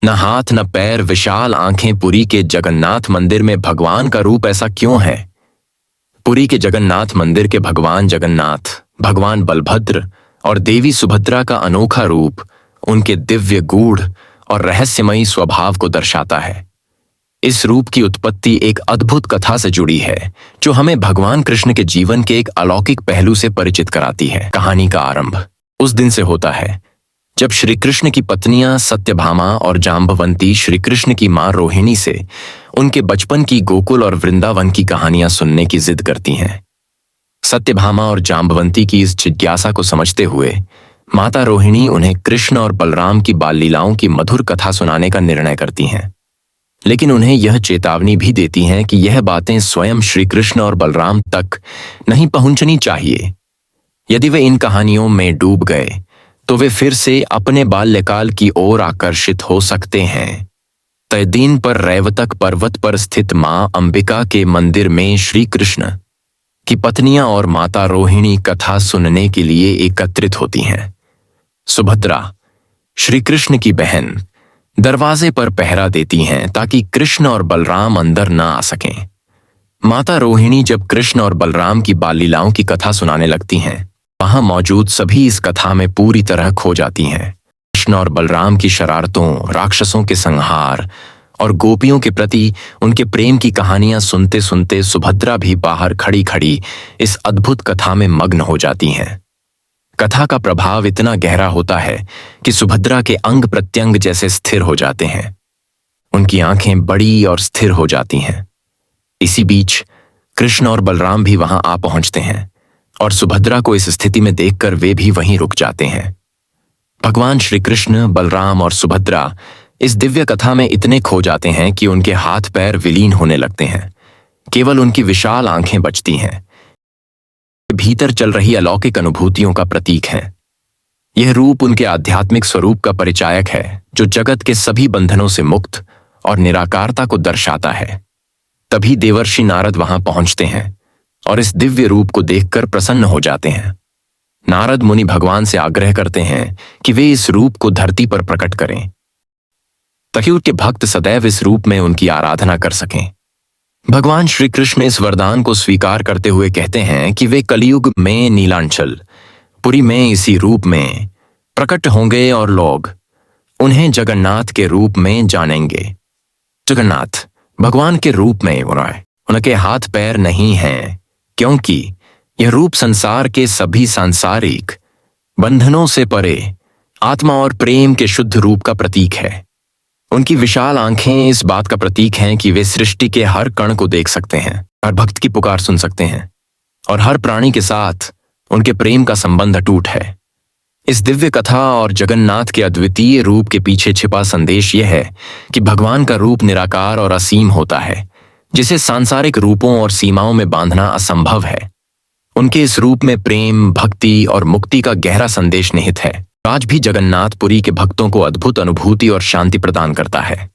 न हाथ न पैर, विशाल आंखें। पुरी के जगन्नाथ मंदिर में भगवान का रूप ऐसा क्यों है? पुरी के जगन्नाथ मंदिर के भगवान जगन्नाथ, भगवान बलभद्र और देवी सुभद्रा का अनोखा रूप उनके दिव्य, गूढ़ और रहस्यमयी स्वभाव को दर्शाता है। इस रूप की उत्पत्ति एक अद्भुत कथा से जुड़ी है, जो हमें भगवान कृष्ण के जीवन के एक अलौकिक पहलू से परिचित कराती है। कहानी का आरंभ उस दिन से होता है जब श्री कृष्ण की पत्नियां सत्यभामा और जाम्बवंती श्री कृष्ण की मां रोहिणी से उनके बचपन की गोकुल और वृंदावन की कहानियां सुनने की जिद करती हैं। सत्यभामा और जाम्बवंती की इस जिज्ञासा को समझते हुए माता रोहिणी उन्हें कृष्ण और बलराम की बाल लीलाओं की मधुर कथा सुनाने का निर्णय करती हैं, लेकिन उन्हें यह चेतावनी भी देती हैं कि यह बातें स्वयं श्री कृष्ण और बलराम तक नहीं पहुंचनी चाहिए। यदि वे इन कहानियों में डूब गए तो वे फिर से अपने बाल्यकाल की ओर आकर्षित हो सकते हैं। तय दिन पर रैवतक पर्वत पर स्थित मां अंबिका के मंदिर में श्री कृष्ण की पत्नियां और माता रोहिणी कथा सुनने के लिए एकत्रित होती हैं। सुभद्रा, श्री कृष्ण की बहन, दरवाजे पर पहरा देती हैं ताकि कृष्ण और बलराम अंदर न आ सकें। माता रोहिणी जब कृष्ण और बलराम की बाल लीलाओं की कथा सुनाने लगती हैं, वहां मौजूद सभी इस कथा में पूरी तरह खो जाती हैं। कृष्ण और बलराम की शरारतों, राक्षसों के संहार और गोपियों के प्रति उनके प्रेम की कहानियां सुनते सुनते सुभद्रा भी बाहर खड़ी खड़ी इस अद्भुत कथा में मग्न हो जाती हैं। कथा का प्रभाव इतना गहरा होता है कि सुभद्रा के अंग प्रत्यंग जैसे स्थिर हो जाते हैं। उनकी आंखें बड़ी और स्थिर हो जाती हैं। इसी बीच कृष्ण और बलराम भी वहां आ पहुंचते हैं और सुभद्रा को इस स्थिति में देखकर वे भी वहीं रुक जाते हैं। भगवान श्री कृष्ण, बलराम और सुभद्रा इस दिव्य कथा में इतने खो जाते हैं कि उनके हाथ पैर विलीन होने लगते हैं। केवल उनकी विशाल आंखें बचती हैं। भीतर चल रही अलौकिक अनुभूतियों का प्रतीक है। यह रूप उनके आध्यात्मिक स्वरूप का परिचायक है, जो जगत के सभी बंधनों से मुक्त और निराकारता को दर्शाता है। तभी देवर्षि नारद वहां पहुंचते हैं और इस दिव्य रूप को देखकर प्रसन्न हो जाते हैं। नारद मुनि भगवान से आग्रह करते हैं कि वे इस रूप को धरती पर प्रकट करें, ताकि उनके भक्त सदैव इस रूप में उनकी आराधना कर सकें। भगवान श्री कृष्ण इस वरदान को स्वीकार करते हुए कहते हैं कि वे कलयुग में नीलांचल पुरी में इसी रूप में प्रकट होंगे और लोग उन्हें जगन्नाथ के रूप में जानेंगे। जगन्नाथ भगवान के रूप में उनके हाथ पैर नहीं हैं, क्योंकि यह रूप संसार के सभी सांसारिक बंधनों से परे आत्मा और प्रेम के शुद्ध रूप का प्रतीक है। उनकी विशाल आंखें इस बात का प्रतीक हैं कि वे सृष्टि के हर कण को देख सकते हैं, हर भक्त की पुकार सुन सकते हैं और हर प्राणी के साथ उनके प्रेम का संबंध अटूट है। इस दिव्य कथा और जगन्नाथ के अद्वितीय रूप के पीछे छिपा संदेश यह है कि भगवान का रूप निराकार और असीम होता है, जिसे सांसारिक रूपों और सीमाओं में बांधना असंभव है। उनके इस रूप में प्रेम, भक्ति और मुक्ति का गहरा संदेश निहित है। आज भी जगन्नाथ पुरी के भक्तों को अद्भुत अनुभूति और शांति प्रदान करता है।